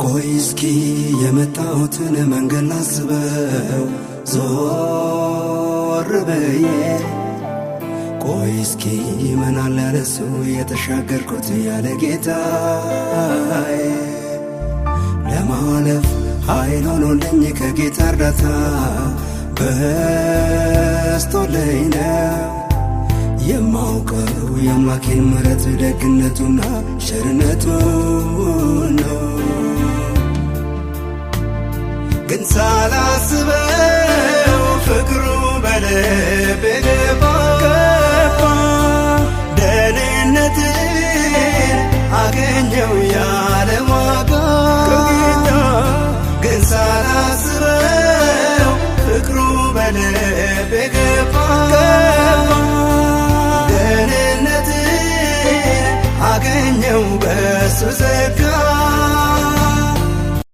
ቆይ እስኪ የመጣሁትን መንገድ ላስበው ዞር ብዬ ቆይ እስኪ ምን አለ ለሱ የተሻገርኩት ያለ ጌታዬ ለማለፍ ኃይል ሆኖልኝ ከጌታ እርዳታ በስቶልኝ ነው የማውቀው የአምላኬን ምሕረት ደግነቱና ቸርነቱ ነው። ግን ሳላስበው ፍቅሩ በልቤ ገባ ደህንነትን አገኘው ያለ ዋጋ ግን ሳላስበው ፍቅሩ በልቤ ገባ ደህንነትን አገኘው በሱ ጸጋ